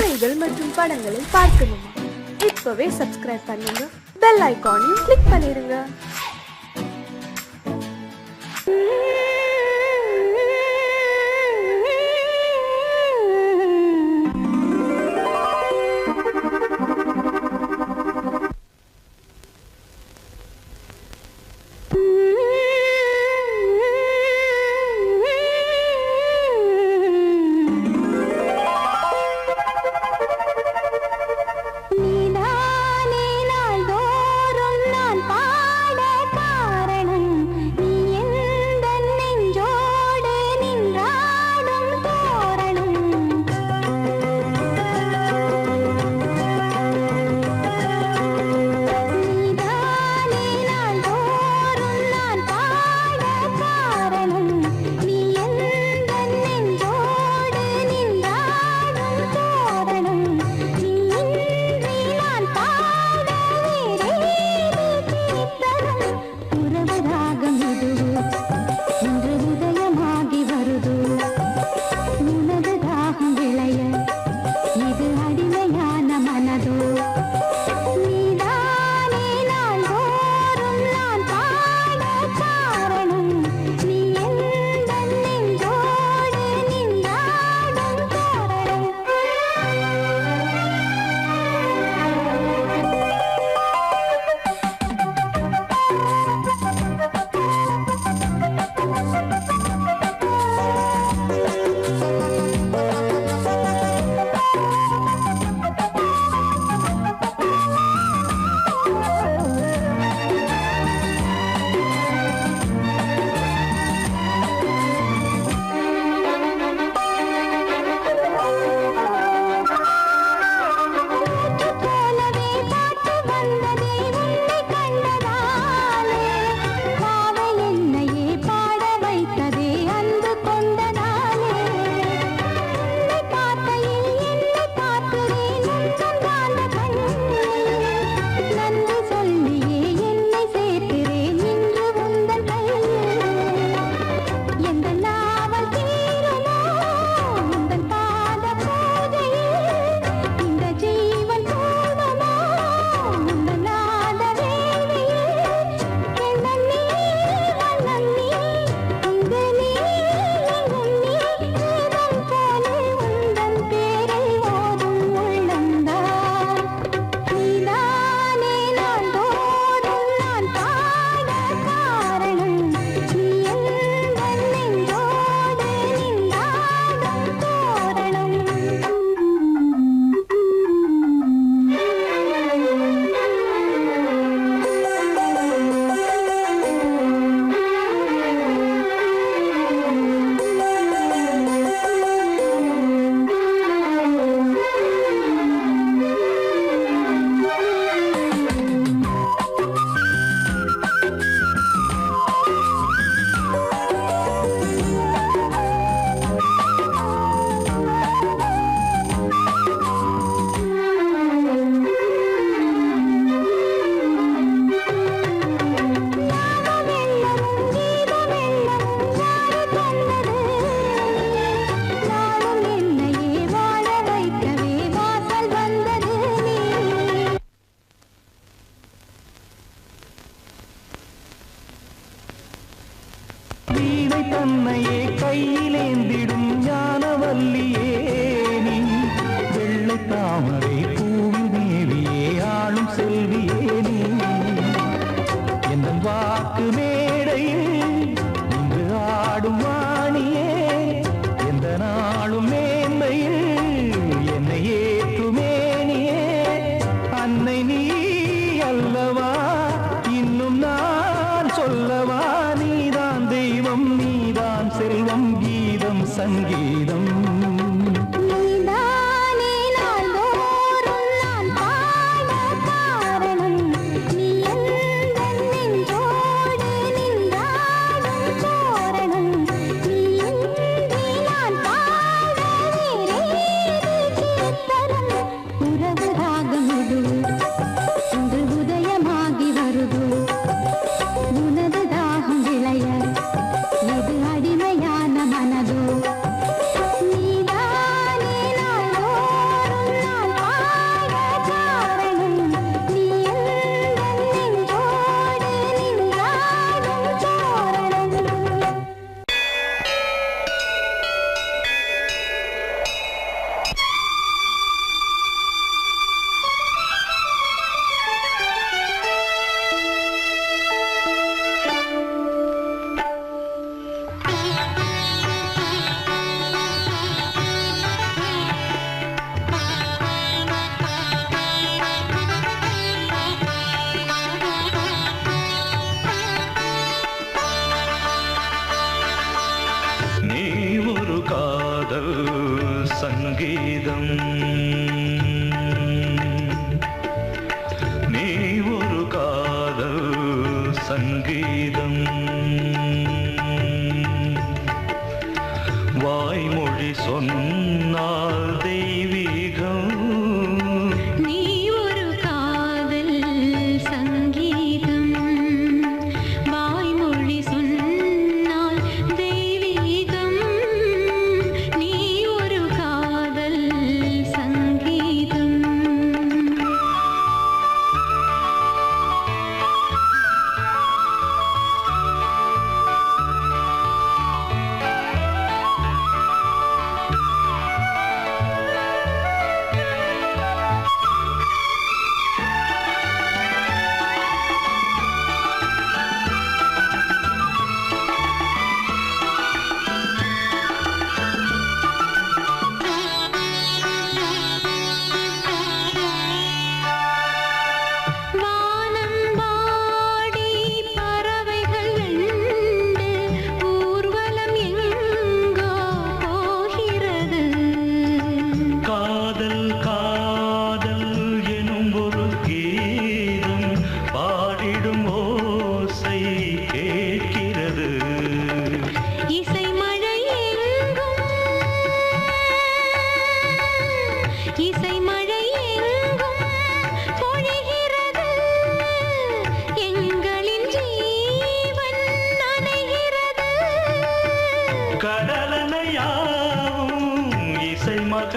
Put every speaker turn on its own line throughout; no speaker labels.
பாடல்கள் மற்றும் படங்களை பார்க்கணுமா? இப்பவே சப்ஸ்கிரைப் பண்ணுங்க, பெல் ஐகானையும் கிளிக் பண்ணிருங்க.
தன்னையே கையிலேந்திடும் ஞானவல்லியே நீ, வெள்ளை தாமரை பூவில் தேவியே ஆளும் செல்வியே நீ, எந்த வாக்கு மேடையில் இங்கு ஆடும் வாணியே, எந்த நாளும் மேன்மையில் என்னை ஏற்றுமேனியே, அன்னை நீ அல்லவா இன்னும் நான் சொல்லவா, நீதான் தெய்வம் நீதான் செல்வம் கீதம் சங்கீதம்.
நீதானே நாள்தோறும்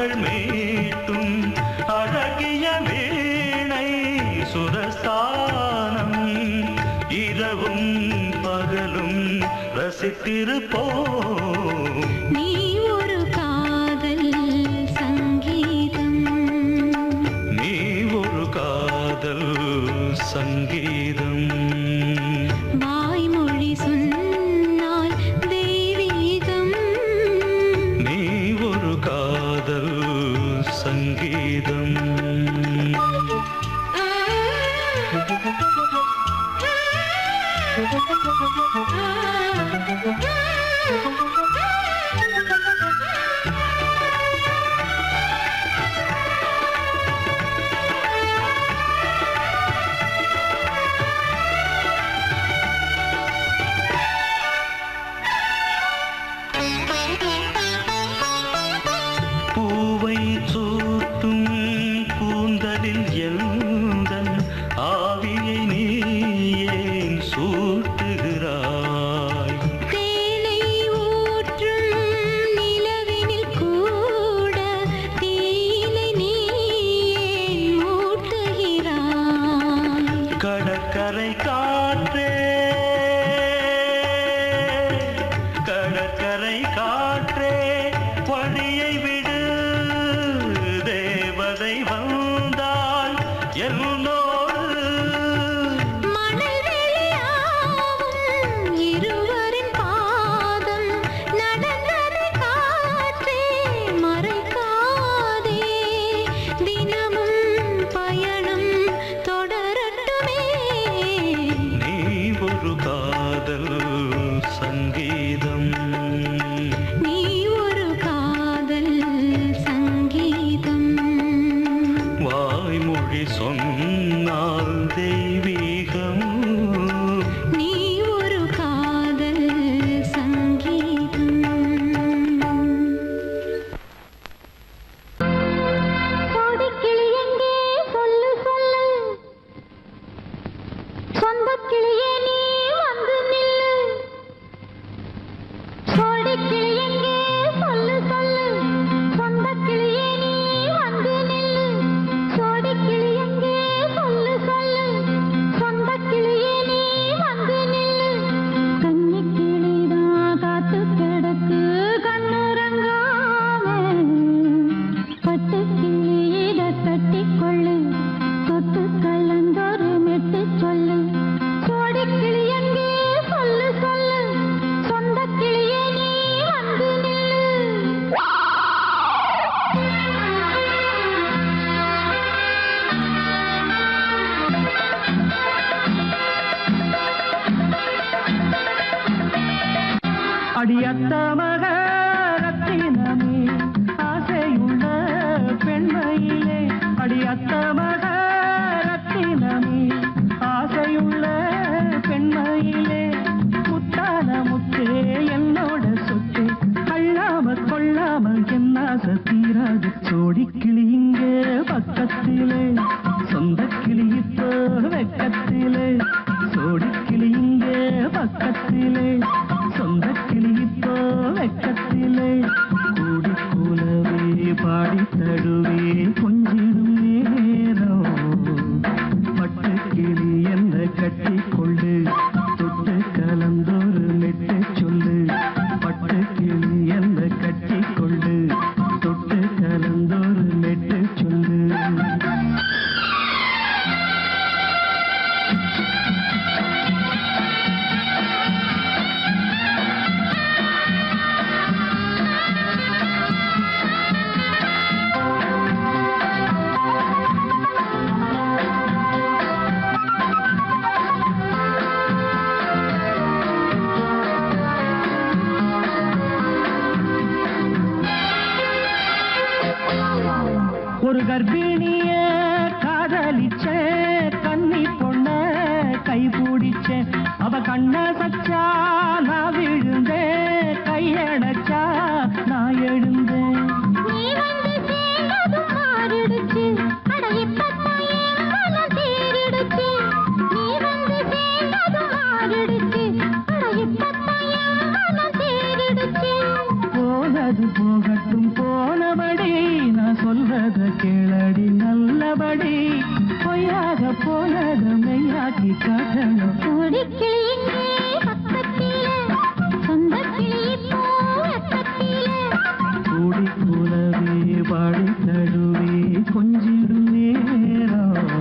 அவர்கள் மீட்டும் அழகிய வீணை சுரஸ்தானம் இரவும் பகலும் ரசித்திருப்போம்.
நீ ஒரு காதல் சங்கீதம்,
நீ ஒரு காதல் சங்கீதம்.
வாய்மொழி சொன்னால் தெய்வீகம்,
நீ ஒரு காதல் சங்கீதம். பூவை சூட்டும் கூந்தலில் எந்தன் ஆவியை நீ ஏன் சூட்டுகிறாய்?
தேனை ஊற்றும் நிலவினில் கூட தீனை நீ ஏன் மூட்டுகிறாய்?
கடற்கரை காற்றே, கடற்கரை காற்றே வழியை விடு, தேவதை வந்தால் என்னோடு.
மணல் வெளியாகும் இருவரின் பாதம் நடந்ததை காற்றே மறைக்காதே, தினமும் பயணம் தொடரட்டுமே.
நீ ஒரு காதல் சங்கீதம்,
நீ ஒரு காதல் சங்கீதம்,
வாய்மொழி சொன்னால் தெய்வீகம்.
நீ ஒரு காதல் சங்கீதம். கோடிக்கிளி எங்கே சொல்லு சொல்லு, சொந்தக் கிளியே நீ வந்து நில்லு. கோடிக்கிளி எங்கே சொல்லு சொல்லு, சொந்தக் கிளியே நீ வந்து நில்லு. கோடிக்கிளி எங்கே சொல்லு சொல்லு, சொந்தக் கிளியே நீ வந்து நில்லு. கன்னிக் கிளிதான் காத்து கிடக்கு கண்ணுறங்காம, பட்டுக் கிளி இத கட்டிக்கொள்ளு, தொட்டு கலந்தொரு மெட்டு சொல்லு. கோடிக்கிளி எங்கே சொல்லு சொல்லு, சொந்தக் கிளியே நீ வந்து நில்லு.
அடியத்த மக ரத்தினமே ஆசையுள்ள பெண்மையிலே, அடியத்த மக ரத்தினமே ஆசையுள்ள பெண்மையிலே, முத்தான முத்தே என்னோட சொத்து, அள்ளாம கொள்ளாம என்ன தீராது. சோடிக்கிளி இங்கே பக்கத்திலே, சொந்த கிளி இப்போ வெக்கத்திலே. சோடிக்கிளி இங்கே பக்கத்திலே, சொந்த கிளி இப்போ வெக்கத்திலே. கூடி கூலவே பாடி தடுவே கொஞ்சிடும் நேரம், பட்டு கிளி என்ன கட்டி கொள்ளு, தொட்டு கலந்தொரு மெட்டு சொல்லு. பட்டு கிளி என்ன கட்டி கொள்ளு, தொட்டு கலந்தொரு மெட்டு சொல்லு. ஒரு கர்ப்பிணிய காதலிச்ச கன்னி பொண்ண கை பிடிச்ச, அவ கண்ண சச்சா நான் விழுந்தேன், கையடைச்சா நான் எழுந்தேன்.
நீ வந்து சேர்ந்ததும் மாறிடுச்சு, அட இப்பத்தான் என் மனம் தேறிடுச்சு. நீ வந்து சேர்ந்ததும் மாறிடுச்சு, அட இப்பத்தான் என் மனம் தேறிடுச்சு.
போனது போகட்டும் போனபடி சொல்வத கேளடி நல்லபடி பொய்யாக போனத மெய்யாக்கி காட்டணும்
கிளியிங்கே பக்கத்திலே சொந்த கிளி போ பக்கத்திலே
கூடி கூடவே பாடி தழுவி கொஞ்சிடும் நேரம்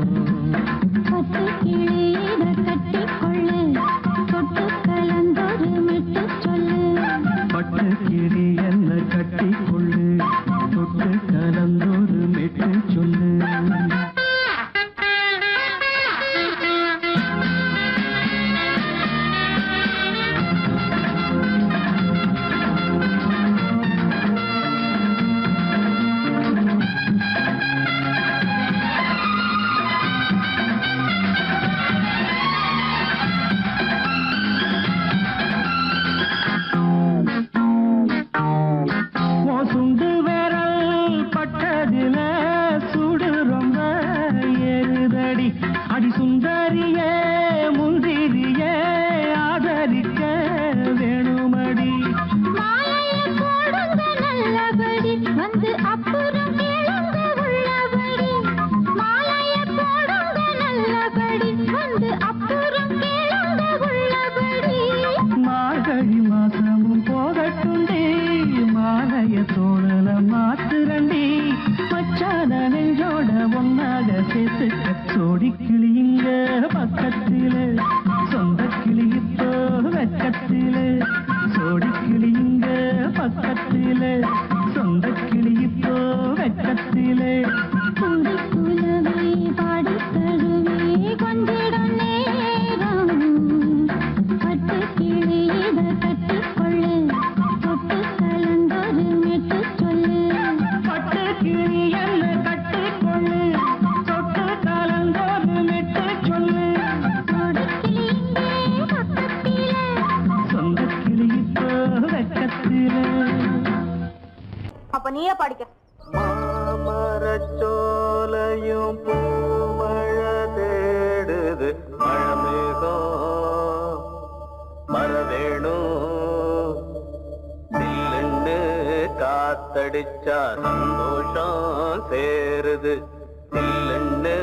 பட்டு கிளியிட கட்டிக்கொள்ளு தொட்டு கலந்தொரு மெட்டு சொல்லு
பட்டு கிளி என்ன கட்டிக்கொள்ளு தொட்டு கலந்தொரு மெட்டு சொல்லு சுண்டு விரல் பட்டதில சுடு ரொம்ப ஏறுதடி அடி சுந்தரியே முந்திரியே ஆதரிக்க வேணுமடி
மாலையை போடுங்க நல்லபடி வந்து அப்புறம் கேளுங்க உள்ளபடி மாலையை போடுங்க நல்லபடி வந்து அப்புறம் கேளுங்க உள்ளபடி
மார்கழி மாசமும் போகட்டுண்டி மாலைய தோழல மாத்துரண்டி மச்சான நெஞ்சோட ஒன்னாக சேர்த்துக்க சோடி கிளியுங்க பக்கத்தில சொந்த கிளி இப்போ வெக்கத்தில சோடி கிளியுங்க பக்கத்தில சொந்த கிளி இப்போ வெக்கத்தில
குடி குலவை பாடி தழுவி கொஞ்சிடும் நேரம் பட்டு கிளியிட கட்டிக்கொள்ளு தொட்டு கலந்தொரு மெட்டு சொல்லு
பட்டு கிளி என்ன கட்டிக்கொள்ளு தொட்டு கலந்தொரு மெட்டு சொல்லு
கொடி கிளியிங்கே பக்கத்திலே
சொந்த கிளி இப்போ வெக்கத்தில
அப்ப நீயே பாடிக்க.
மாமரச்சோலையும் பூமழை தேடுது மழமேகம் மரவேணும் சில்லுண்டு காத்தடிச்சா சந்தோஷம் சேருது சில்லுண்டு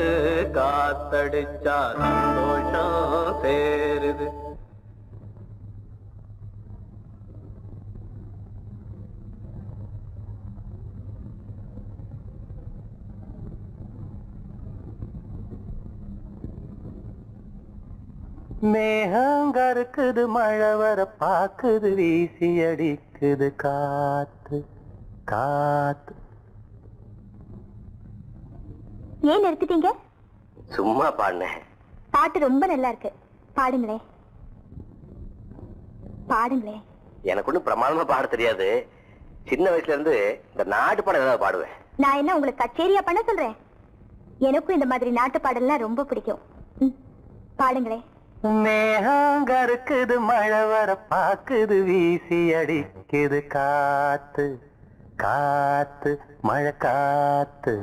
காத்தடிச்சா சந்தோஷம் சேருது மேகங்கருக்குது மழை வர பாக்குது வீசி அடிக்குது காத்து காத்து
ஏன் நிறுத்திட்டீங்க
சும்மா பாடினேன்
பாட்டு ரொம்ப நல்லா இருக்கு பாடுங்களே பாடுங்களே
எனக்கு ஒன்றும் பிரமாணமா பாட தெரியாது சின்ன வயசுல இருந்து இந்த நாட்டு பாடம் ஏதாவது பாடுவேன்
நான் என்ன உங்களுக்கு கச்சேரியா பண்ண சொல்றேன் எனக்கும் இந்த மாதிரி நாட்டு பாடல்லாம் ரொம்ப பிடிக்கும் பாடுங்களே
மேகங்கருக்குது மழை வர பாக்குது வீசி அடிக்குது காத்து காத்து மழை காத்து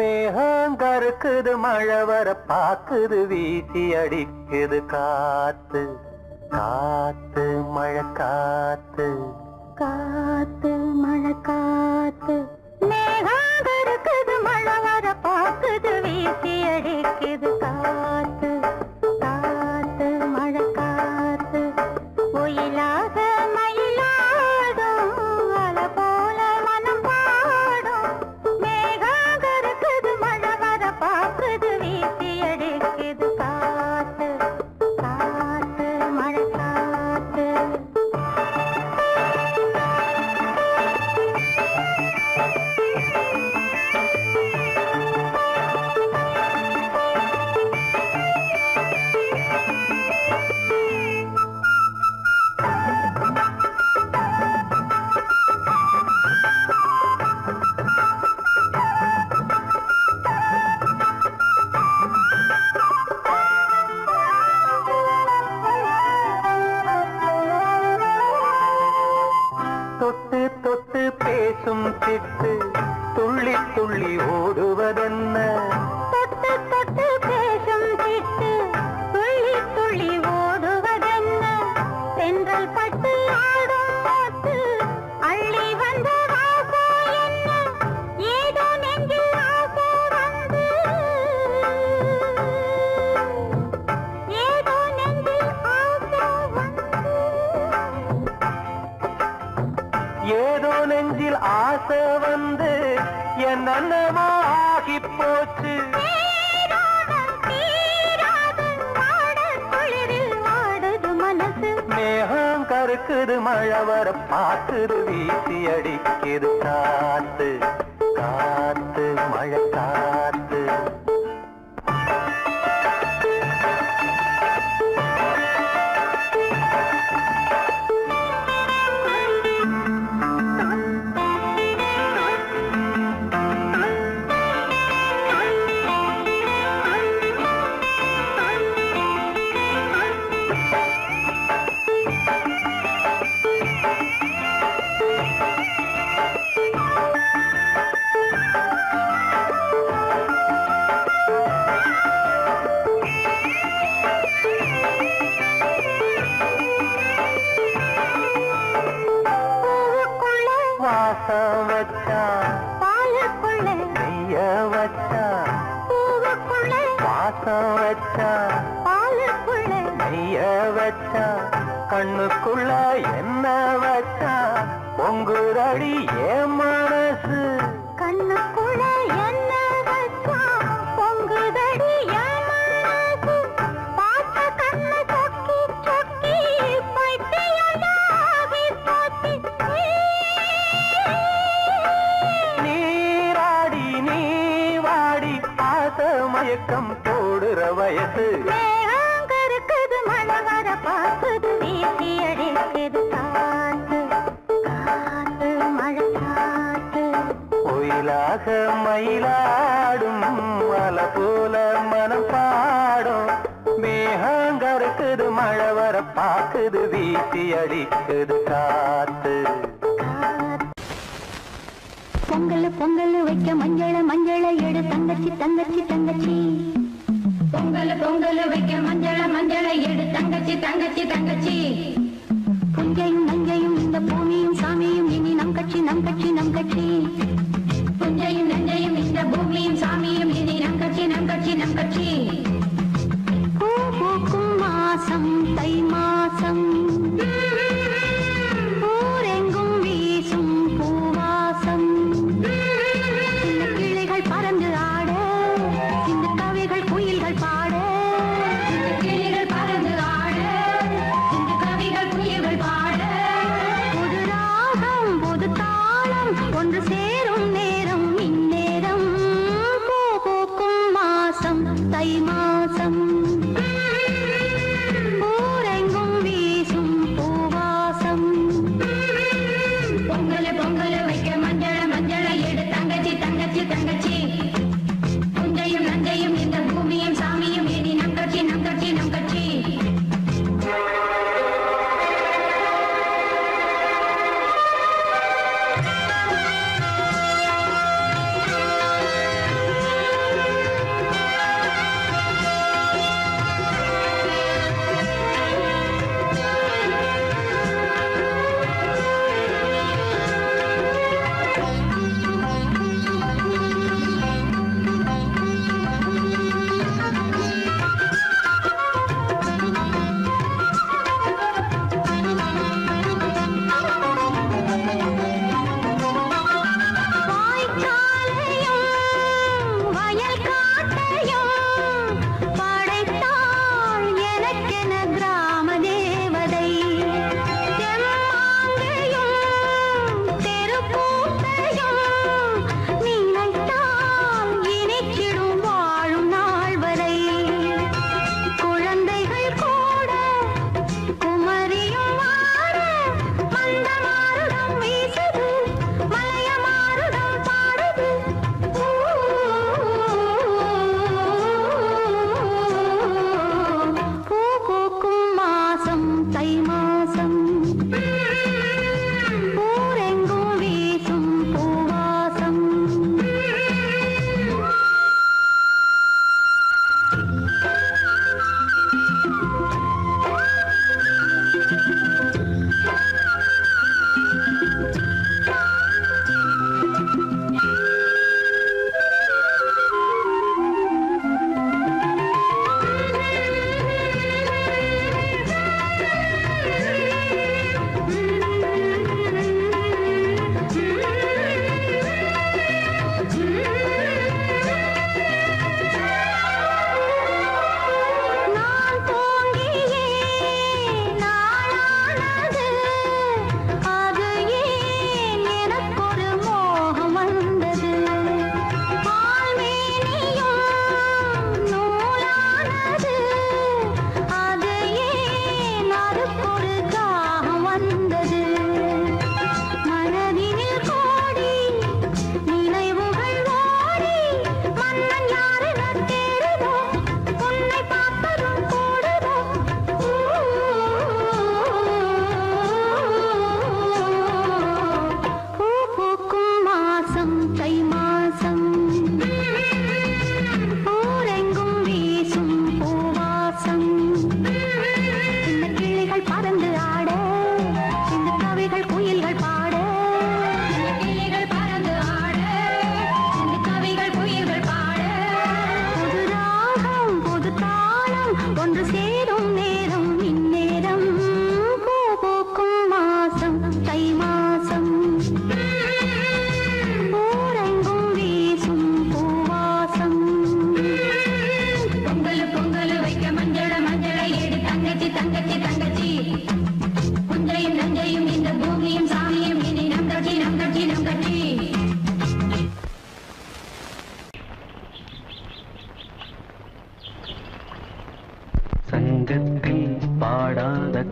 மேகங்கருக்குது மழை வர பாக்குது வீசி அடிக்குது காத்து காத்து மழை காத்து
காத்து மழை காத்து மேகங்கருக்குது மழை வர பாக்குது வீசி அடிக்குது காத்து காத்து மழை காத்து ஒயிலாக மயிலாடும் அலை போல மனம் பாடும் மேகங்கருக்குது மழை வர பாக்குது வீசி அடிக்குது காத்து காத்து மழை காத்து
தொட்டு தொட்டு பேசும் சிட்டு துள்ளி துள்ளி ஓடுவதென்ன
தொட்டு தொட்டு பேசும் சிட்டு துள்ளி துள்ளி ஓடுவதென்ன தென்றல் பட்டு ஆடும் பாட்டு அள்ளி வந்த வாசம் என்ன ஏதோ நெஞ்சில்
என்னென்னமோ ஆகி போச்சு. மேகம் கருக்குது மழை வர பார்க்குது வீசி அடிக்குது காத்து காத்து மழை காத்து. வாசம் வச்சான் பாலுக்குள்ள நெய்ய வச்சான் பூவுக்குள்ள வாசம் வச்சான் பாலுக்குள்ள நெய்ய வச்சான் கண்ணுக்குள்ள என்ன வச்சான் பொங்குரடி ஏன் மனசு கண்ணுக்குள்ள என்ன வச்சான் பொங்குதடி ஏன் மனசு பார்த்த கண்ணு சொக்கி சொக்கி பைத்தியமாகி போச்சு. மயக்கம் போடுற வயசு இருக்குது மழை வர பார்க்குது வீசி அடிக்குது காத்து காத்து மழை காத்து. ஒயிலாக மயிலாடும் மலை போல மனம் பாடும் மேகம் கருக்குது மழை வர பார்க்குது வீசி அடிக்குது காத்து.
பொங்கல் பொங்கல் வைக்க மஞ்சள மஞ்சள எடு தங்கச்சி தங்கச்சி தங்கச்சி. பொங்கல் பொங்கல் வைக்க மஞ்சள மஞ்சள எடு தங்கச்சி தங்கச்சி தங்கச்சி. புஞ்சையும் நஞ்சையும் இந்த பூமியும் சாமியும் இனி நம் கட்சி நம் கட்சி நம் கட்சி. புஞ்சையும் நஞ்சையும் இந்த பூமியும் சாமியும் இனி நம் கட்சி நம் கட்சி நம் கட்சி. பூ பூக்கும் மாசம் தை மாசம் ஊரெங்கும் வீசும் பூவாசம். பறந்து ஆட இந்த கவிகள் குயில்கள் பாட கிளிகள் பறந்து ஆட இந்த கவிகள் குயில்கள் பாட. புது ராகம் புது தாளம் ஒன்று சேரும் நேரம் இந்நேரம். பூ பூக்கும் மாசம் தை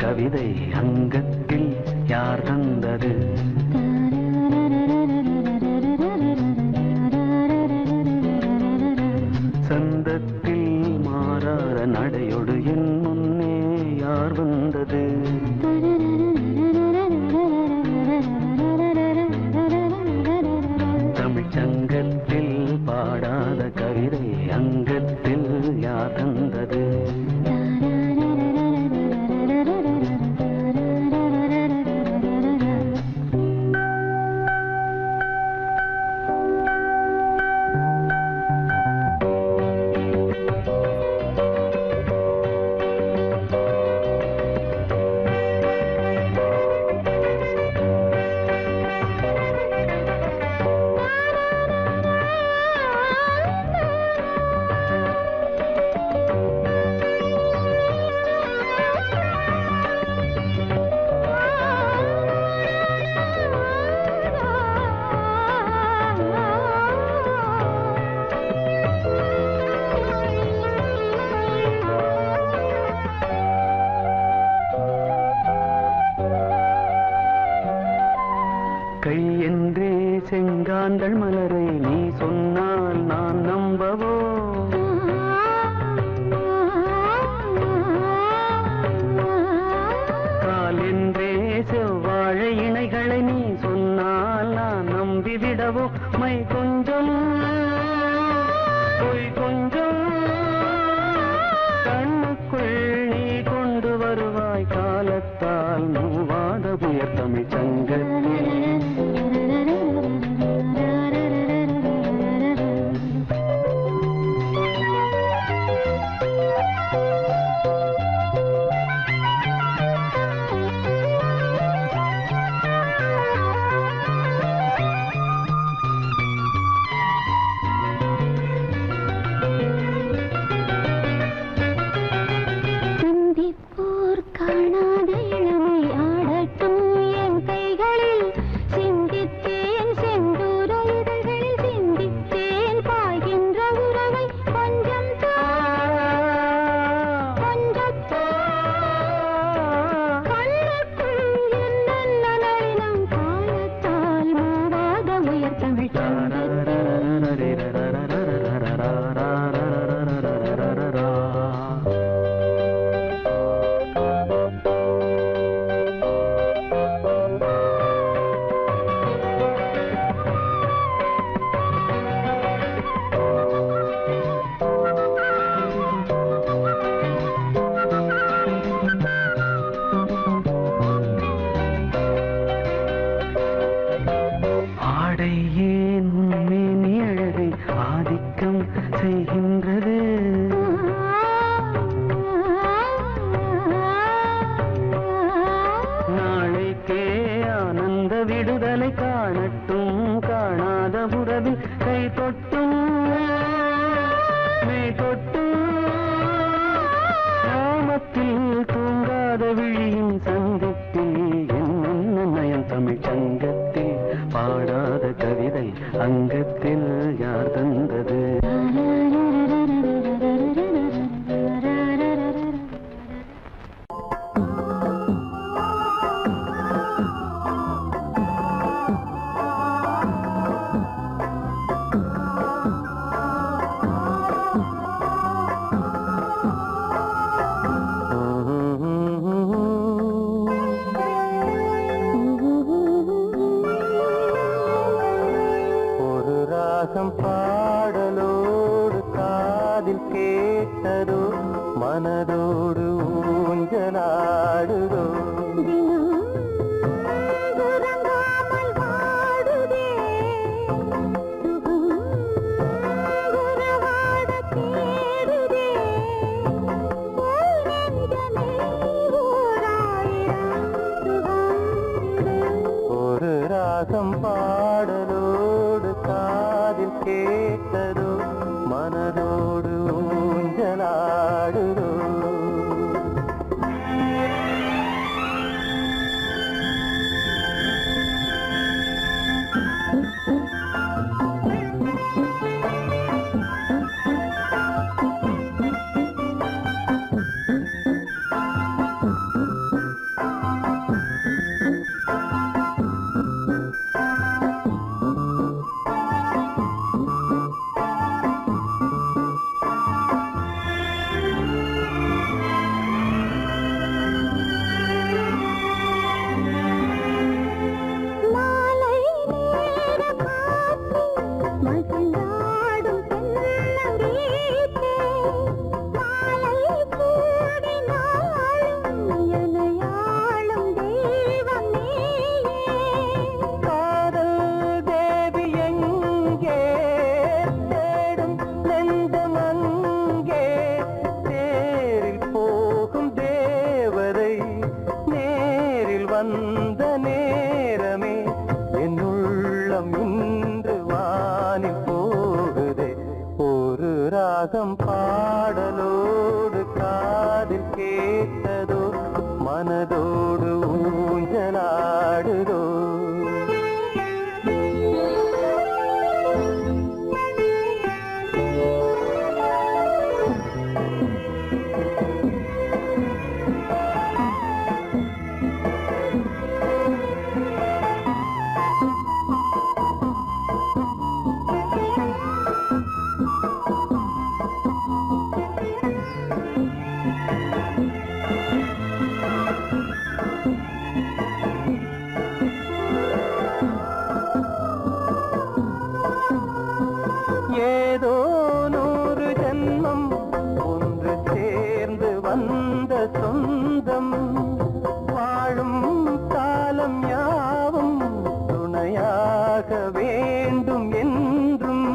கவிதை அங்கத்தில் யார் தந்தது? சந்தத்தில் மாறாத நடையோடு என் முன்னே யார் வந்தது? தமிழ்ச்சங்கத்தில் பாடாத கவிதை அங்கத்தில் யார் தந்தது? கை என்றே செங்காந்தள் மலரை நீ சொன்னால் நான் நம்பவோ? கால் என்றே செவ்வாழை இணைகளை நீ சொன்னால் நான் நம்பிவிடவோ? மை கொஞ்சம் பொய் கொஞ்சம் கண்ணுக்குள் நீ கொண்டு வருவாய் காலத்தால் மூவாத புயர் தமிழ் சங்கத்தில். விடுதலை காணட்டும் காணாத உறவில் கை தொட்டும் மெய் தொட்டும் நாமத்தில் தூங்காத விழியின் சங்கத்தில் என்ன நயம் தமிழ் சங்கத்தில் பாடாத கவிதை அங்கத்தில் யார் தந்தது? பாடலோடு காதில் கேட்டதோ மனதோடு ஊஞ்சலாடுதோ ஒரு ராகம் பாடலோடு காதில் கேட்டதோ மனதோடு ஊஞ்சலாடுதோ ராகம் பாடலோடு காதில் கேட்டதோ மனதோடு ஊஞ்சலாடுதோ ஏதோ 100 ஜென்மம் ஒன்று சேர்ந்து வந்த சொந்தம் வாழும் காலம் யாவும் துணையாக வேண்டும் என்றும்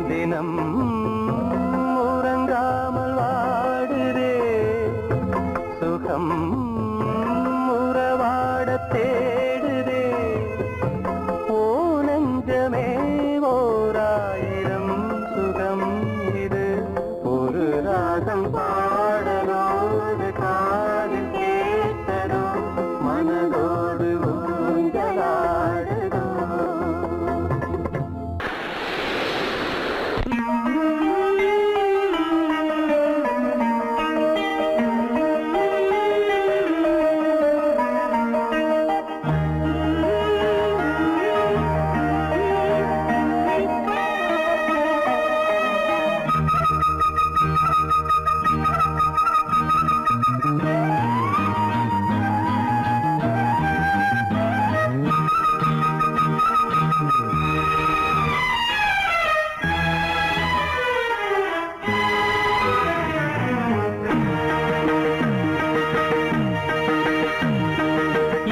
தினம் உறங்காமல் வாடுதே சுகம் உறவாட தேடுதே ஓ நெஞ்சமே ஓராயிரம் சுகம் இது ஒரு ராகம் பாடலோடு காதில் கேட்டதோ மனதோடு ஊஞ்சலாடுதோ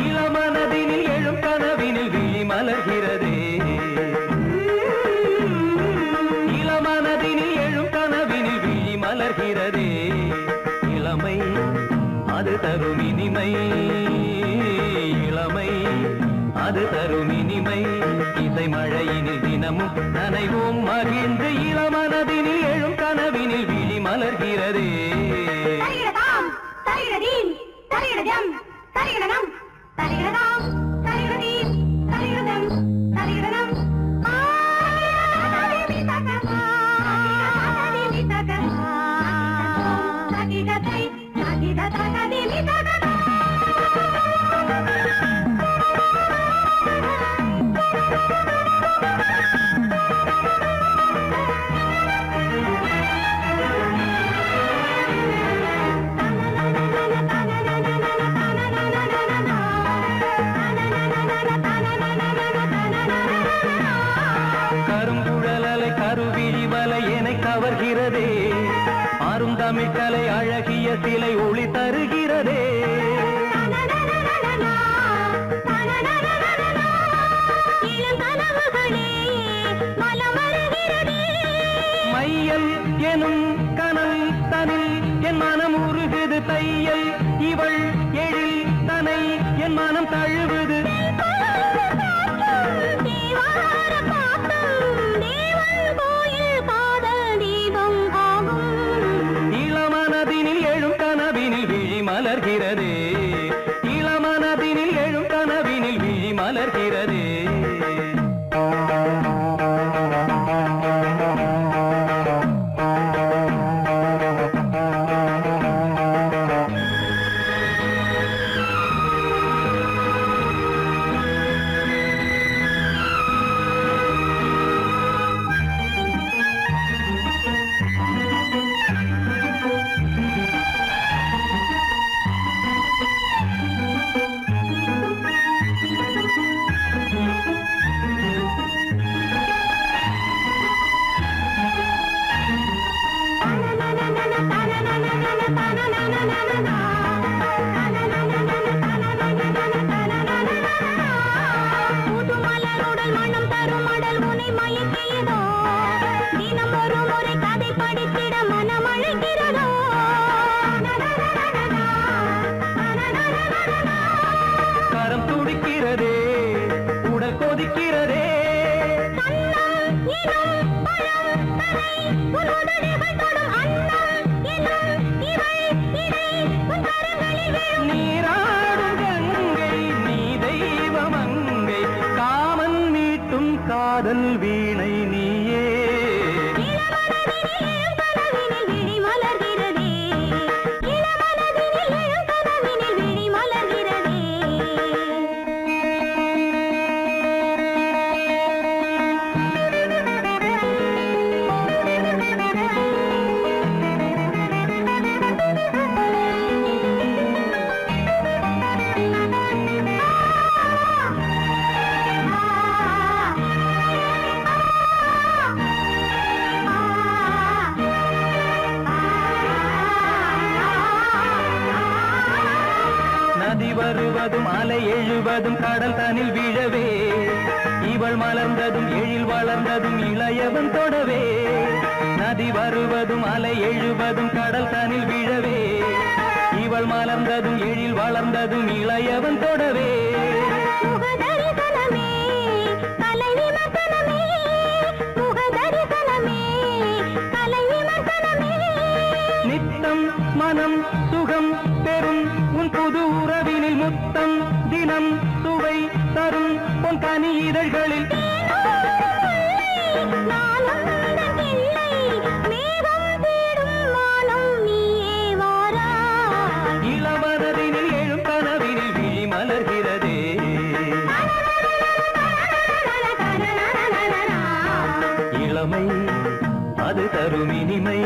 இளமனதினில் எழும் கனவினில் விழி மலர்கிறதே இளமனதினில் எழும் கனவினில் விழி மலர்கிறதே இளமை அது தரும் இனிமை இளமை அது தரும் இனிமை இசை மழையினில் தினமும் நனைவோம் மகிழ்ந்து இளமனதினில் எழும் கனவினில் விழி மலர்கிறதே கருங்குழலலை கருவிழி வலை என்னை கவர்கிறதே அருந்தமிழ் கலை அழகிய சிலை ஒளி தருகிறதே மையல் எனும் கனல் தனில் என் மனம் உருகுது தையல் இவள் எழில் தனை என் மனம் தழுவுது இளமனதினில் எழும் கனவினில் விழி மலர்கிறதே இளமனதினில் எழும் கனவினில் விழி மலர்கிறதே நீராடும் கங்கை நீ தெய்வமங்கை காமன் மீட்டும் காதல் வீணை நீயே வருவதும் அலை எழுவதும் கடல் தனில் விழவே இவள் மலர்ந்ததும் எழில் வளர்ந்ததும் இளையவன் தொடவே நதி வருவதும் அலை எழுவதும் கடல் தனில் விழவே இவள் மலர்ந்ததும் எழில் வளர்ந்ததும் இளையவன் தொடவே நித்தம் மனம் சுகம் பெறும் உன் புது உறவினில் முத்தம் தினம் சுவை தரும் உன் கனி இதழ்களில் இளவரதினில் எழும் கனவினில் விழி மலர்கிறதே இளமை அது தரும் இனிமை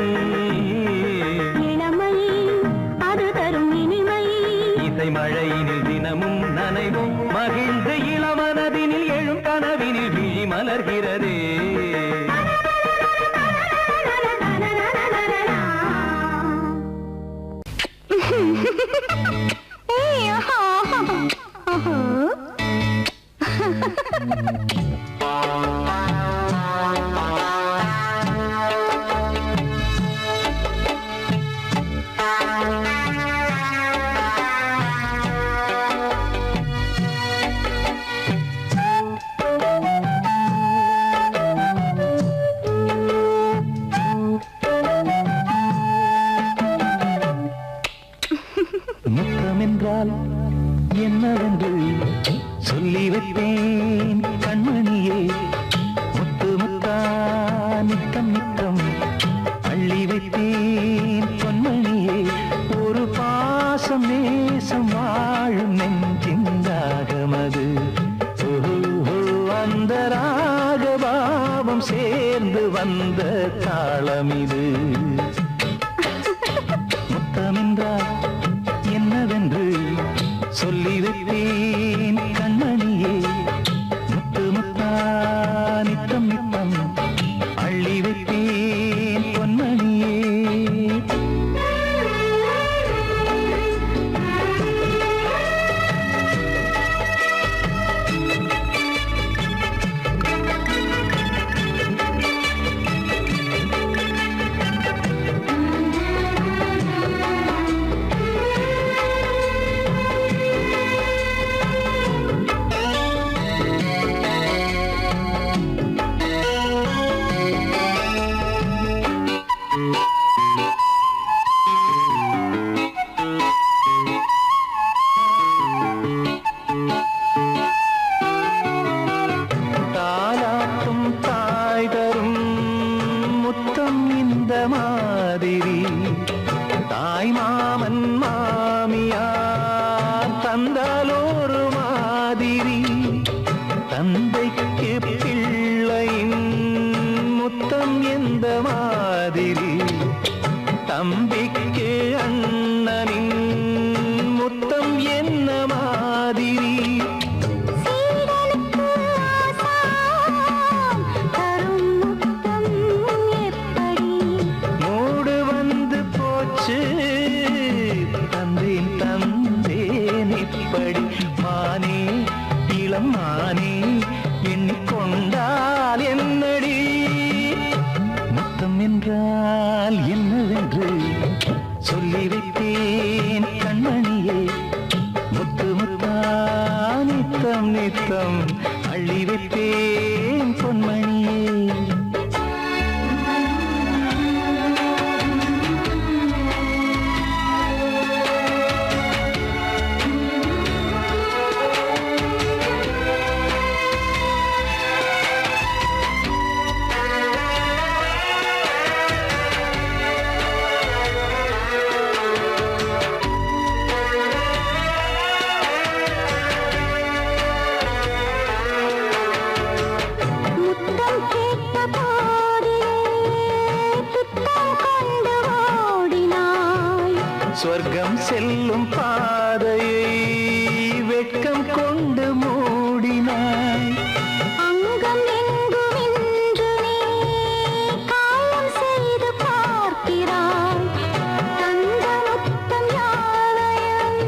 இசை மழையினில் தினமும் நனைவும் மகிழ்ந்து இளமனதினில் எழும் கனவினில் விழி மலர்கிறதே என்னவென்று சொல்லி வைப்பேன் கண்மணியே முத்து முத்தா நித்தம் நித்தம் அள்ளி வைப்பேன் பொன்மணியே ஒரு பாசம் நேசம் வாழும் நெஞ்சிந்தாகமது அந்த ராகபாவம் சேர்ந்து வந்த தாளமிது முத்தமென்றால் என்னவென்று சொல்லி வைப்பேன் கண்மணியே முத்து முத்தா நித்தம் நித்தம் அள்ளி வைப்பேன் பொன்மணியே சொர்க்கம் செல்லும் பாதையை வெட்கம் கொண்டு மூடினாய்.
அங்கம் எங்கும் இன்று நீ காயம் செய்து பார்க்கிறாய். தந்த முத்தம் யாவையும்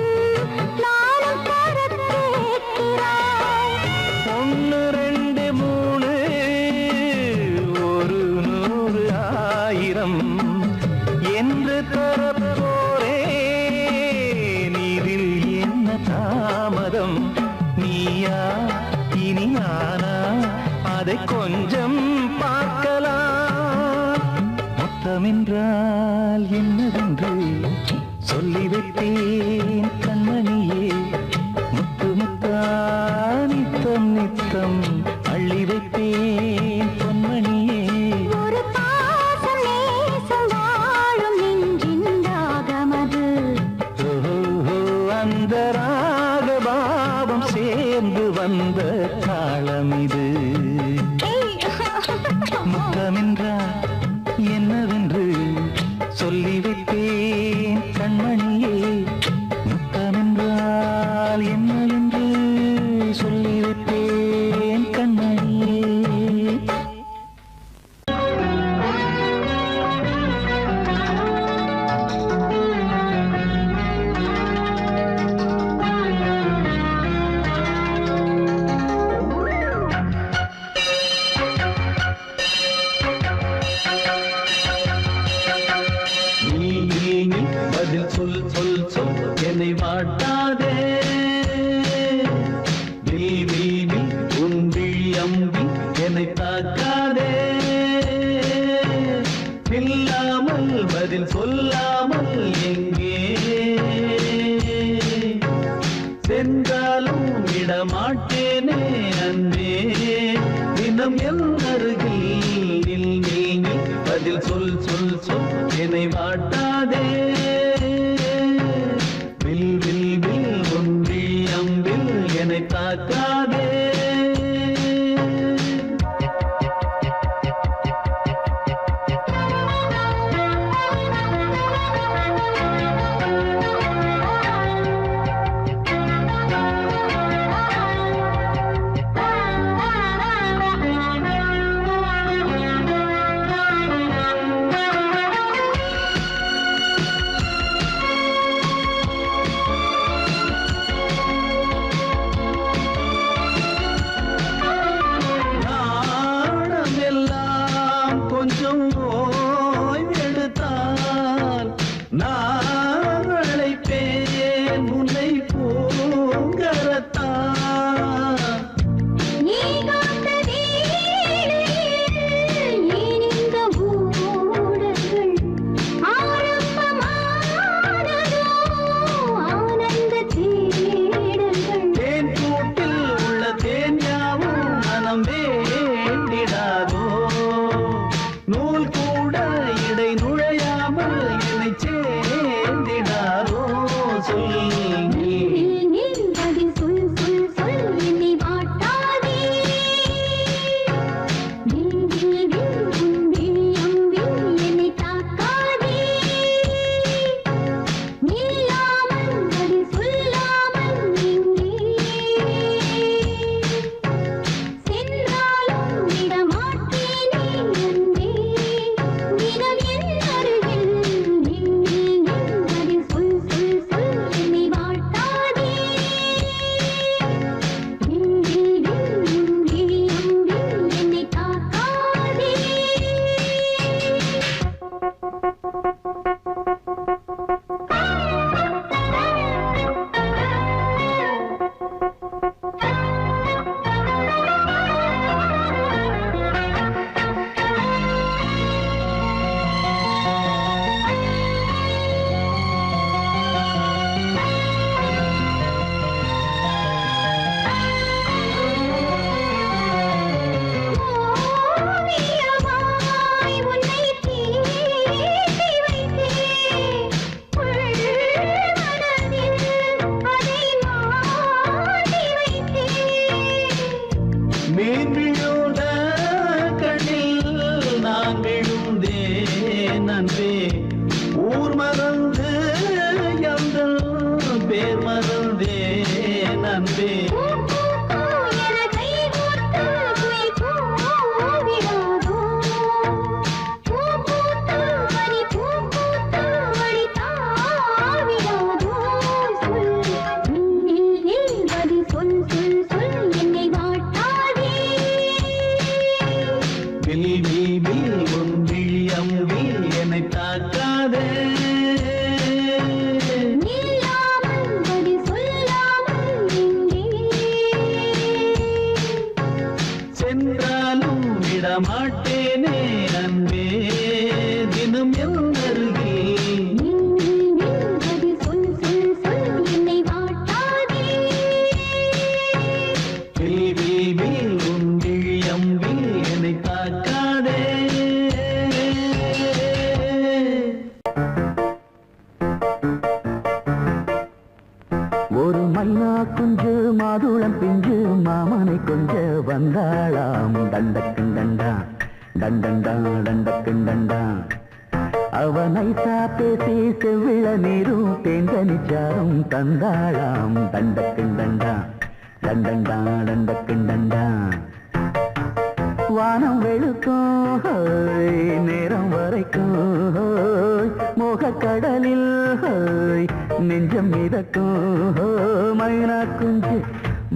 நானும் தர கேட்கிறாய்.
1 2 3 ஒரு 100 1000 என்று தரப்போரே. நீரில் என்ன தாமதம்? நீயா இனி நானா? அதை கொஞ்சம் பார்க்கலாம். முத்தமென்றால் என்னவென்று சொல்லி வைத்தேன் கண்மணியே. முத்து முத்தா நித்தம் நித்தம் அள்ளி வைத்தேன் பொன்மணியே.
ஒரு பாசம் நேசம் வாழும் நெஞ்சின் ராகமது.
ஓஹோ, அந்த ராகபாவம் சேர்ந்து வந்த தாளம் இது. முத்தமென்றால் என்னவென்று சொல்லி வைத்தேன் கண்மணியே. முத்தமென்றால் என்னவென்று சொல்லி வைத்தேன் கண்மணியே.
நீ பதில் சொல் சொல் சொல் என்னை வாட்டாதே. நீ உன் விழி அம்பி என்னை தாக்காதே. இல்லாமல் பதில் சொல்லாமல் எங்கே சென்றாலும் விடமாட்டேனே அன்பே. தினம் என் அருகில் நில் நில் நில் பதில் சொல் சொல் சொல் என்னை வாட்டாதே. வில் வில் வில் ஒன்றி அம்பில் என்னை தாக்காதே. நாணமெல்லாம் கொஞ்சம் ஓய்வெடுத்தால் நான் அழைப்பேன் உன்னை பூங்கரத்தான்.
நீ காத்த வேளையில் ஏன் இந்த ஊடல்கள் ஆரம்பமானதோ ஆனந்த தேடல்கள்.
தேன் கூட்டில் உள்ள தேன் யாவும் மனம் வேண்டிடாதோ. நூல் கூட இடை நுழையாமல் என்னை சேர்ந்திடாதோ. சொல் நீ
நில் பதில் சொல் சொல் சொல் என்னை வாட்டாதே. வில் வில் வில் உன் விழி அம்பில் என்னை தாக்காதே. நில்லாமல் பதில் சொல்லாமல் எங்கே சென்றாலும் விடமாட்டேனே அன்பே. தினம் என் அருகில் நில் நில் நில் பதில் சொல் சொல் சொல் என்னை வாட்டாதே. வில் வில் வில் உன் விழி அம்பில் என்னை தாக்காதே. ஓவியமாய் உன்னை தீட்டி வைத்தேன். உள் மனதில் அதை மாட்டி வைத்தேன்.
மீன் விழுந்த கண்ணில் நான் விழுந்தேன் அன்பே. ஊர் மறந்து அவனை பேசி செவ்விள நீரும் தேங்கனிச்சாரும் தந்தாளாம் தண்டக்கிண்டண்டா தண்டண்டா தண்டக்கிண்டண்டா வானம் வெளுக்கும் நேரம் வரைக்கும் மோகக்கடலில் நெஞ்சம் மிதக்கும் மைனா குஞ்சு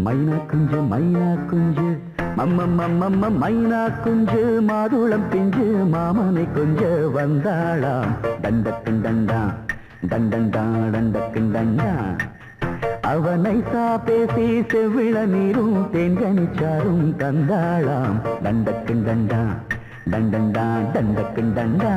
மைனா குஞ்சு மைனா குஞ்சு மம்மம்மம்மம்ம மைனா குஞ்சு மாதுளம் பிஞ்சு மாமனை கொஞ்ச வந்தாளாம் தண்டக்கிண்டண்டா தண்டண்டா தண்டக்கிண்டண்டா அவனை பேசி செவ்விள நீரும் தேங்கனிச்சாரும் தந்தாளாம் தண்டக்கிண்டண்டா தண்டண்டா தண்டக்கிண்டண்டா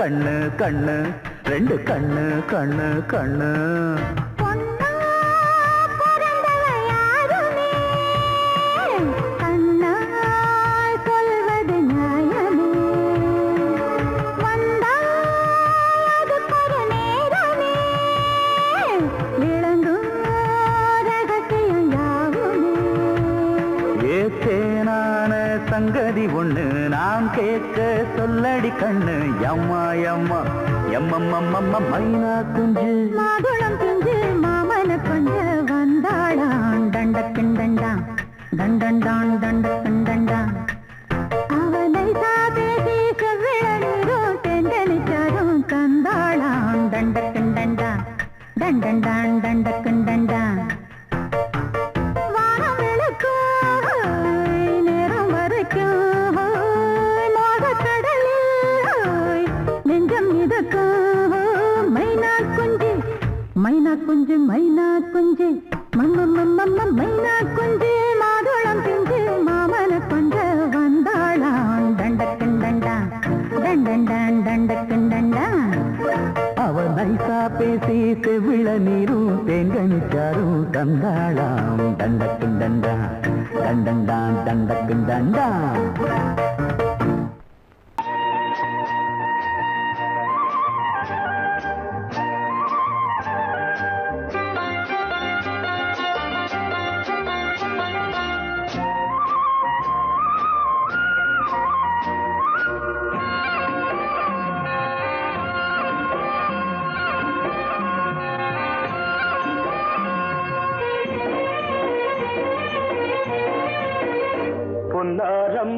கண்ணு கண்ணு ரெண்டு கண்ணு கண்ணு கண்ணு சங்கதி ஒண்ணு நான் கேட்க சொல்லடி கண்ணு எம்மா எம்மா எம்மம்மம்மம்ம மைனா குஞ்சு மாதுளம் குஞ்சு மாமன கொஞ்ச வந்தாளாம் தண்டக்கிண்டண்டா தண்டண்டான் தண்டக்கிண்டண்டா அவனை பேசி செவ்விள நீரும் தெண்டனிச்சாரும் தந்தாளாம் தண்டக்கிண்டண்டா தண்டண்டான் தண்டக்கிண்டண்டா மைனா குஞ்சு மைனா குஞ்சு மம்மம்மம்மம்ம மைனா குஞ்சு மாதுளம் பிஞ்சு மாமன கொஞ்ச வந்தாளாம் தண்டக்கிண்டண்டா தண்டண்டான் தண்டக்கிண்டண்டா அவன் நைசா பேசி செவ்விள நீரும் தேங்கனிச்சாரும் தந்தாளாம் தண்டக்கிண்டண்டா தண்டண்டான் தண்டக்கிண்டண்டா பொன்னாரம்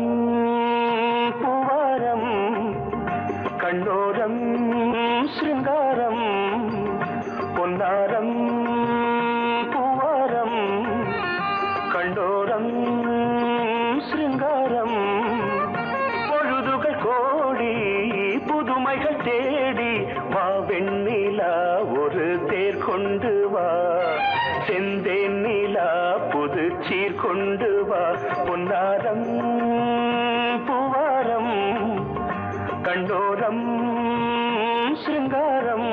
புதுமைகள் தேடி வா வெண்ணிலா ஒரு தேர் கொண்டு வா செந்தேன் நிலா புது சீர் கொண்டு வா பொன்னாரம் பூவாரம் கண்டோரம் சிருங்காரம்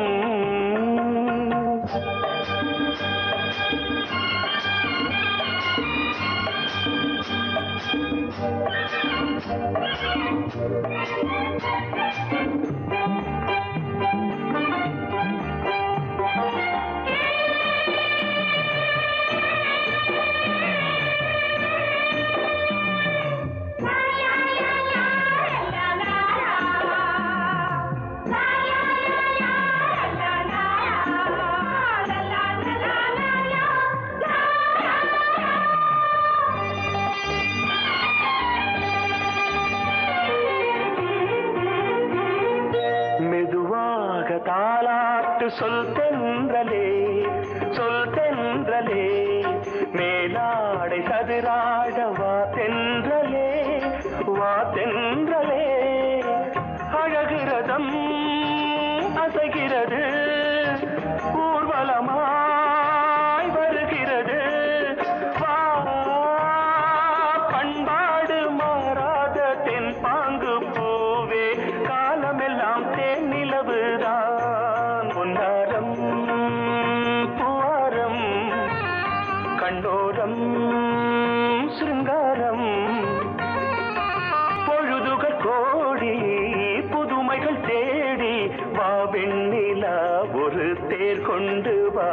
தாலாட்டு சொல் தென்றலே மேலாடை சதுராட வா தென்றலே அழகிறதம் அசைகிறது ஊர்வலமாய் வருகிறது வா பண்பாடு மாறாத தென் பாங்கு பூவே காலமெல்லாம் தேன் நிலவுதான் பொன்னாரம் பூவாரம் கண்டோரம் சிருங்காரம் பொழுதுகள் கோடி புதுமைகள் தேடி வா வெண்ணிலா ஒரு தேர் கொண்டு வா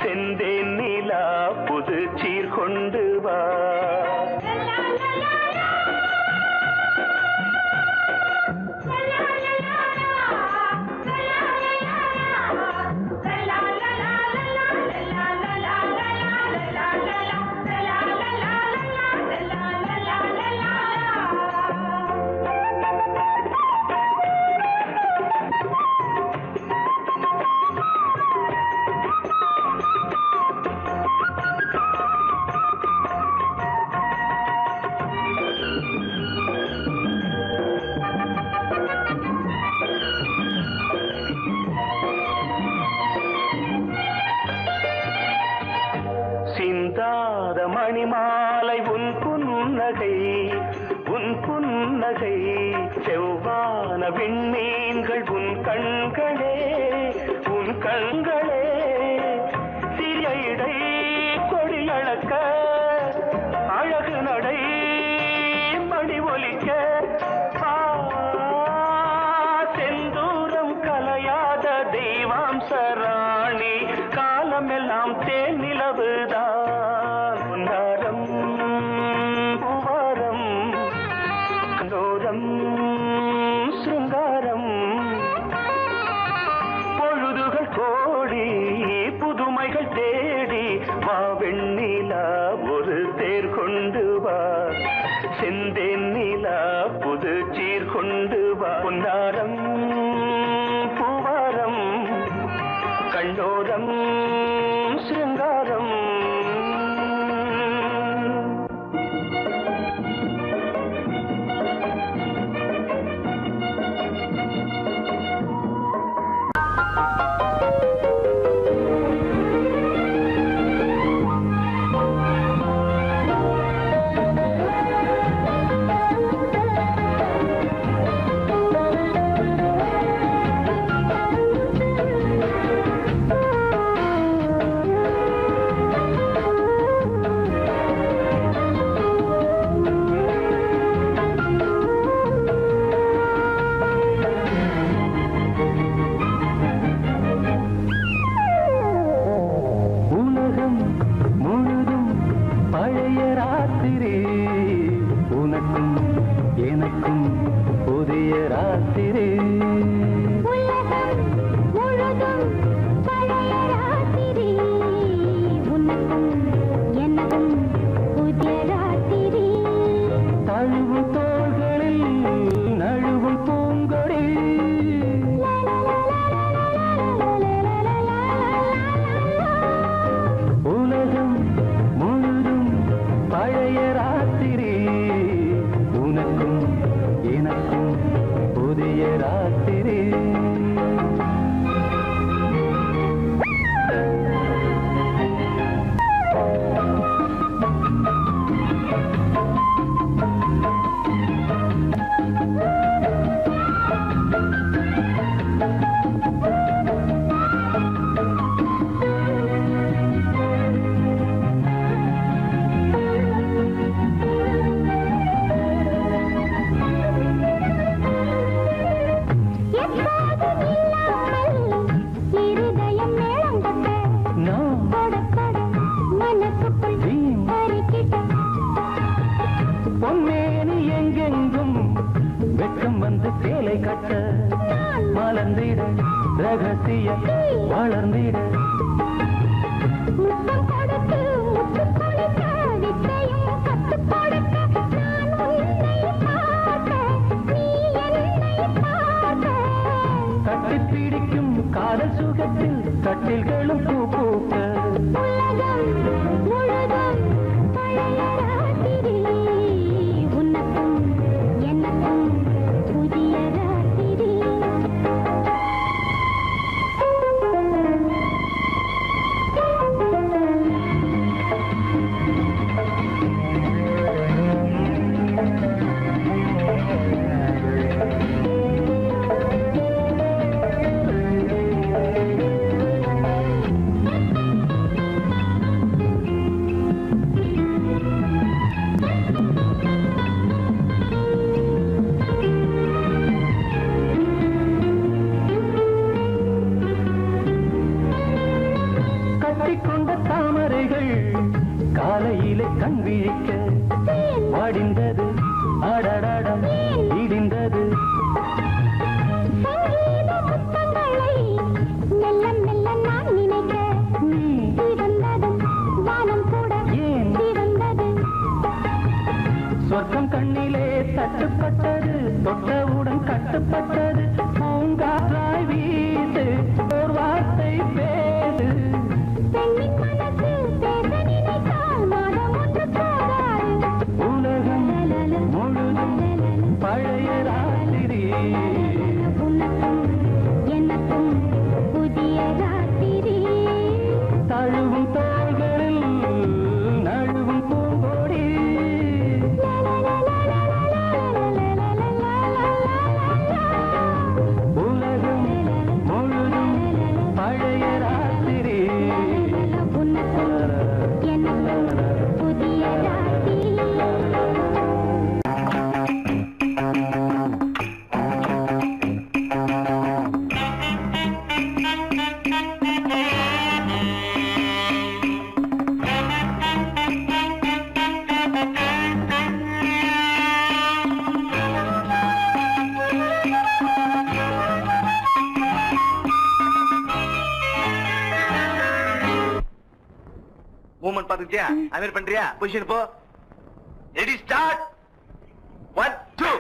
செந்தேன் நிலா புது சீர் கொண்டு வா சிந்தாத மணிமாலை உன் புன்னகை செவ்வான விண்மீன்கள் உன் கண்களே சிறிய இடை கொடியளக்க அழகு நடை மணி ஒலிக்க செந்தூரம் கலையாத தெய்வாம்சராணி காலமெல்லாம் தேன் நிலவுதான் பொன்னாரம் பூவாரம் கண்டோரம் சிருங்காரம் பொழுதுகள் கோடி புதுமைகள் தேடி வா வெண்ணிலா ஒரு தேர் கொண்டு வா செந்தேன் நிலா புது சீர் கொண்டு வா பொன்னாரம் பூவாரம் கண்டோரம் சிருங்காரம்
ராத்திரி உனக்கும் எனக்கும் புதிய ராத்திரி
வெட்கம் வந்து சேலை கட்ட மலர்ந்திட ரகசிய வளர்ந்திட
முத்தம் கொடுத்து முத்து கொடுக்க வித்தையும் கத்து கொடுக்க நான் உன்னை பார்க்க நீ என்னை பார்க்க
கட்டி பிடிக்கும் காதல் சுகத்தில் கட்டில்களும் பூ பூக்க
உலகம் முழுதும் பழைய ராத்திரி உனக்கும் எனக்கும் புதிய ராத்திரி
கட்டிக்கொண்ட தாமரைகள் காலையிலே கண் விழிக்க வாடிந்தது அடடடம் இடிந்தது
சங்கீத முத்தங்களை மெல்ல மெல்ல நான் நினைக்க சிவந்ததும் வானம் கூட
ஏன்
சிவந்தது
சொர்க்கம் கண்ணிலே தட்டுப்பட்டது தொட்டவுடன் கட்டுப்பட்டது பூங்காற்றாய் வீசு ஒரு வார்த்தை பேசு
பெண்ணின் மனசு பேச நினைத்தால் மாதம் ஒன்று போராது
உலகம் முழுதும் பழைய ராத்திரி
உனக்கும் எனக்கும் புதிய ராத்திரி
தழுவும் தோள்களில் நழுவும் பூங்கொடி உலகம் முழுதும் பழைய ராத்திரி
உனக்கும் எனக்கும் புதிய ராத்திரி
மூவ்மெண்ட் பாத்துக்கிட்டியா அது பண்றியா பொசிஷன் போ ரெடி ஸ்டார்ட் 1 2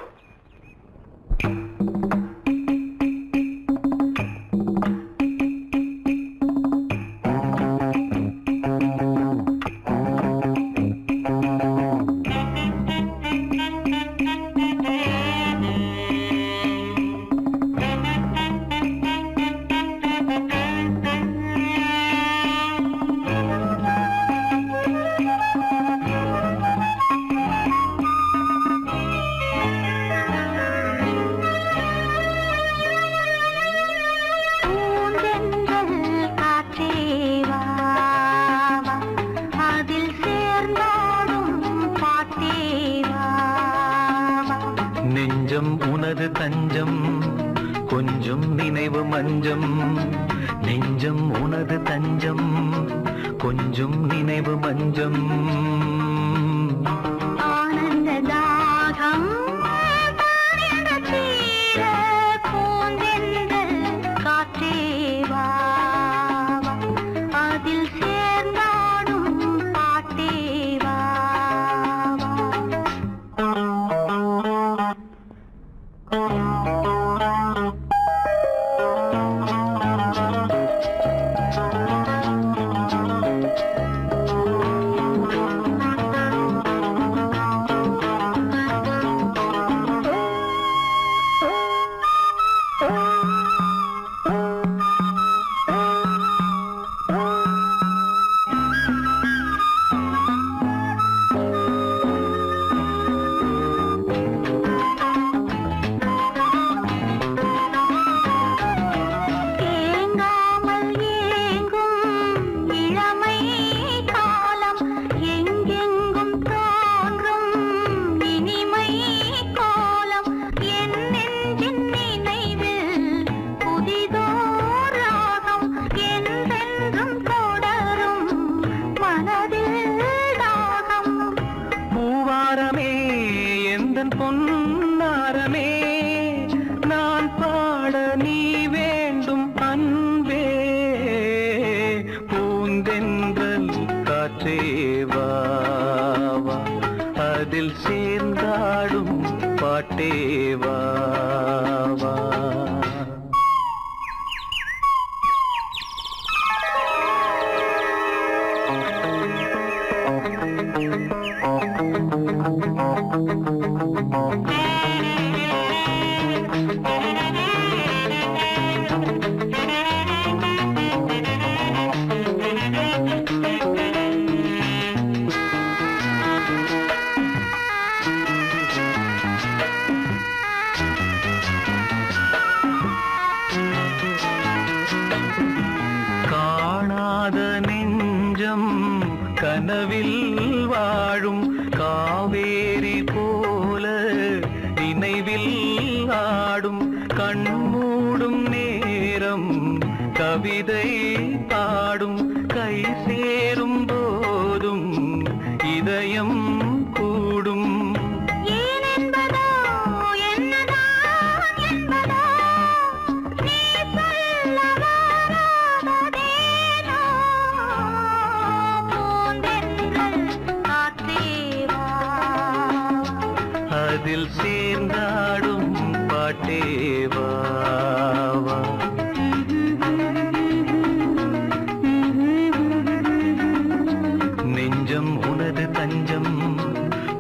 நெஞ்சம் உனது தஞ்சம் கொஞ்சம் நினைவு மஞ்சம் நெஞ்சம் உனது தஞ்சம் கொஞ்சம் நினைவு மஞ்சம்
ஆனந்த தாகம் தீர பூந்தென்றல் காற்றே வா அதில் சேர்ந்தாடும் பாட்டே வா
பொன்னாரமே
பாட்டே வா வா. கனவில் வாழும் காவேரி போல நினைவில் ஆடும் கண்மூடும் நேரம் கவிதை பாடும் கை சேரும் போதும் இதயம் கூடும். அதில் சேர்ந்தாடும் பாட்டே வா வா. நெஞ்சம் உனது தஞ்சம்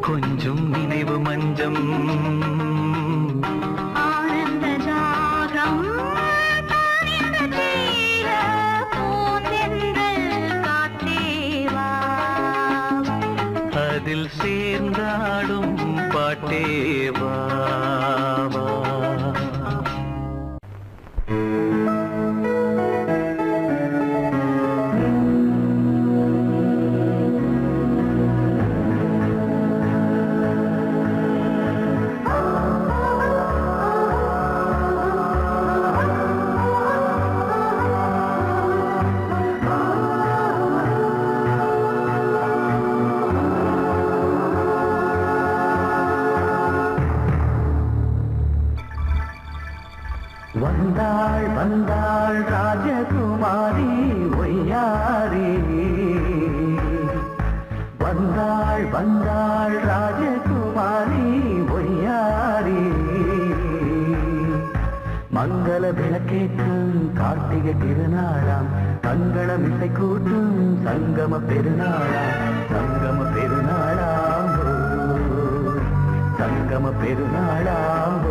கொஞ்சம் நினைவு மஞ்சம். அதில் சேர்ந்தாடும் பாட்டே வா வா. வந்தாள் வந்தாள் ராஜகுமாரி ஒய்யாரி. வந்தாள் வந்தாள் ராஜகுமாரி ஒய்யாரி. மங்கள விளக்கேற்றும் கார்த்திகை திருநாளாம் கண்களம் இசை கூட்டும் சங்கம பெருநாளாம். சங்கம பெருநாளாம் சங்கம பெருநாளாம்.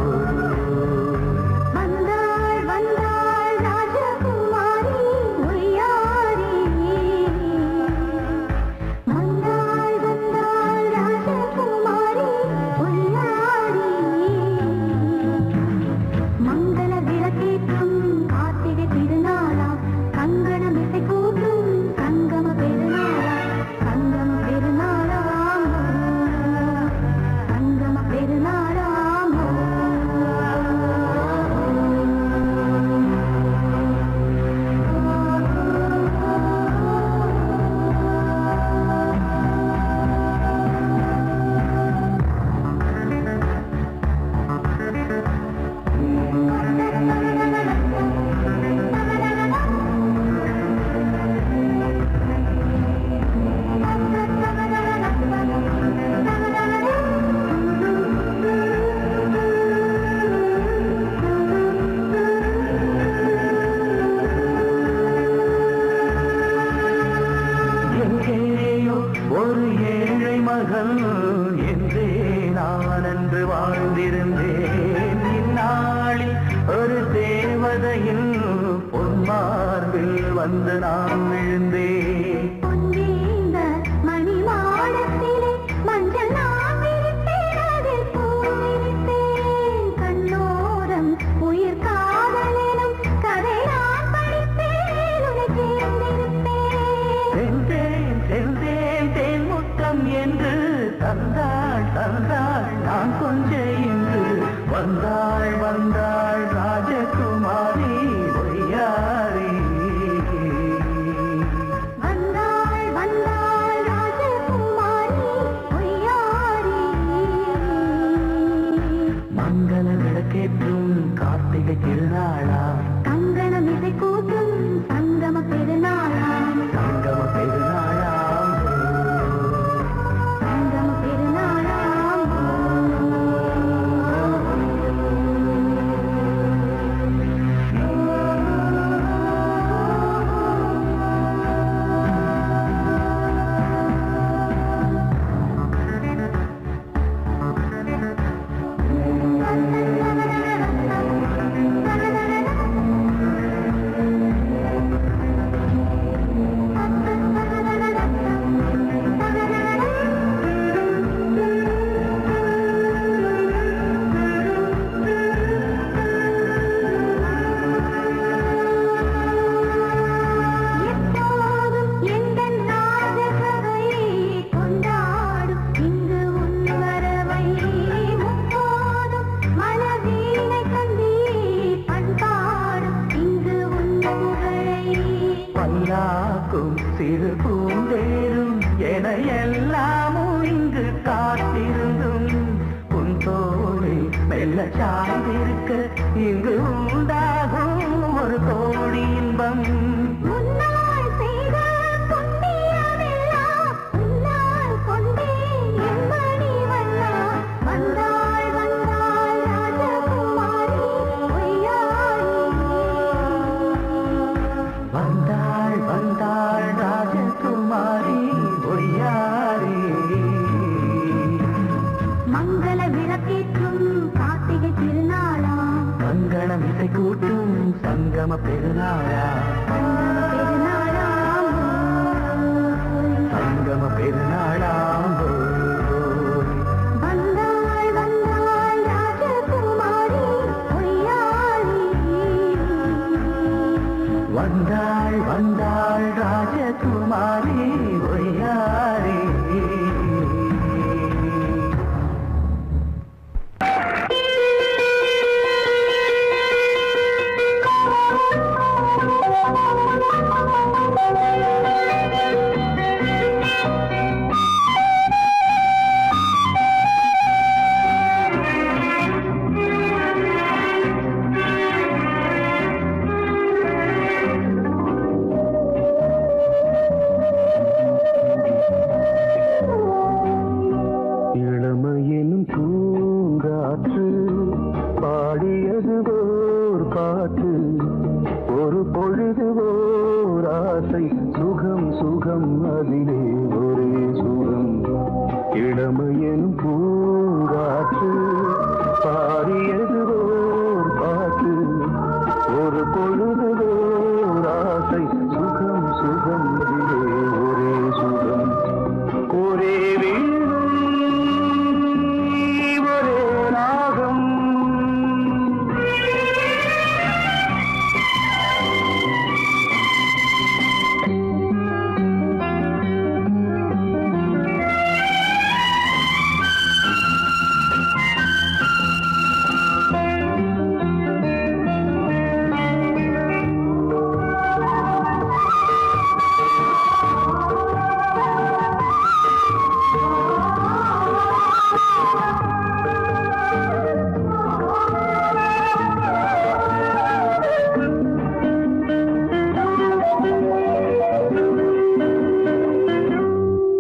வந்து நான் விழுந்தேன். என்று தந்தாள் தந்தாள் நான் கொஞ்சம் இன்று வந்தாள் வந்தாள் ராஜகுமாரி ஒய்யாரி.
வந்தாள் வந்தாள் ராஜகுமாரி ஒய்யாரி.
மங்கள விளக்கேற்றும் கார்த்திகை திருநாளா
கங்கணம் இசை கூட்டும் சங்கம பெருநாளா.
சங்கம பெருநாளா
சங்கம பெருநாளா.
சிறு பூந்தேரும் என எல்லாமும் இங்கு காத்திருந்தும் உன் தோழி மெல்ல சாய்ந்திருக்க இங்கு உண்டாகும் ஒரு கோடி இன்பம். வந்தாள் வந்தாள் ராஜகுமாரி பொய்யாரி.
மங்கள விளக்கேற்றும் கார்த்திகை திருநாளா,
மங்களம் இசை கூட்டும் சங்கம பெருநாளா, சங்கம பெருநாளாம்
வந்தாள் வந்தாள் ராஜகுமாரி பொய்யாரி.
வந்தாள் வந்தாள் ராஜகுமாரி பொய்யாரி. இளமையெனும் பூங்காற்று பாடியது ஓர் பாட்டு, ஒரு பொழுது ஓர் ஆசை, சுகம் சுகம் அதிலே ஒரே சுகம். இளமையெனும் பூங்காற்று பாடியது ஓர் பாட்டு, ஒரு பொழுது ஓர் ஆசை, சுகம் சுகம் அதிலே ஒரே சுகம். ஒரே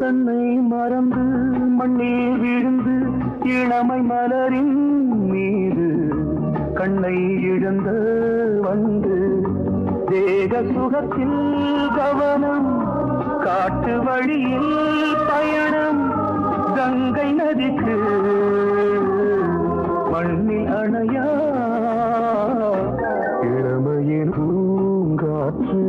தன்னை மறந்து மண்ணில் விழுந்து இளமை மலரின் மீது கண்ணை இழந்த வந்து தேக சுகத்தில் கவனம், காட்டு வழியில் பயணம், கங்கை நதிக்கு மண்ணில் அணையா இளமையின் பூங்காற்று.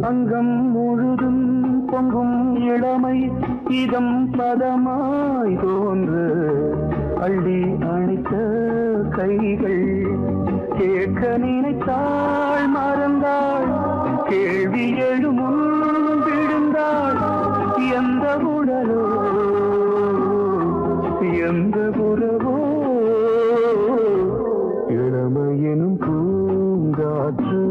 அங்கம் முழுதும் பொங்கும் இளமை இதம் பதமாய் தோன்று, அள்ளி அணைத்த கைகள் கேட்க நினைத்தாள் மறந்தாள், கேள்வி எழுமுன் விழுந்தாள். எந்த உடலோ எந்த உறவோ இளமையெனும் பூங்காற்று.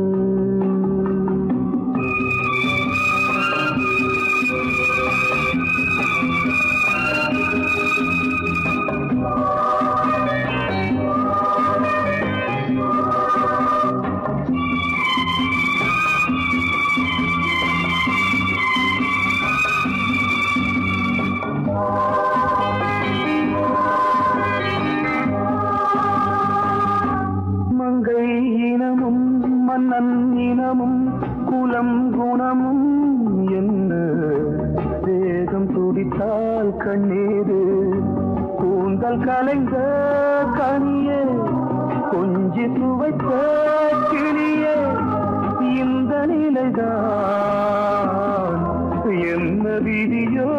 மங்கை இனமும் மன்னன் இனமும் குலம் குணமும் என்ன, தேகம் துடித்தால் கண்ணீரு, கூந்தல் கலைந்த கனியே, கொஞ்சி துவைத்த கிளியே, இந்த நிலைதான் என்ன விதியோ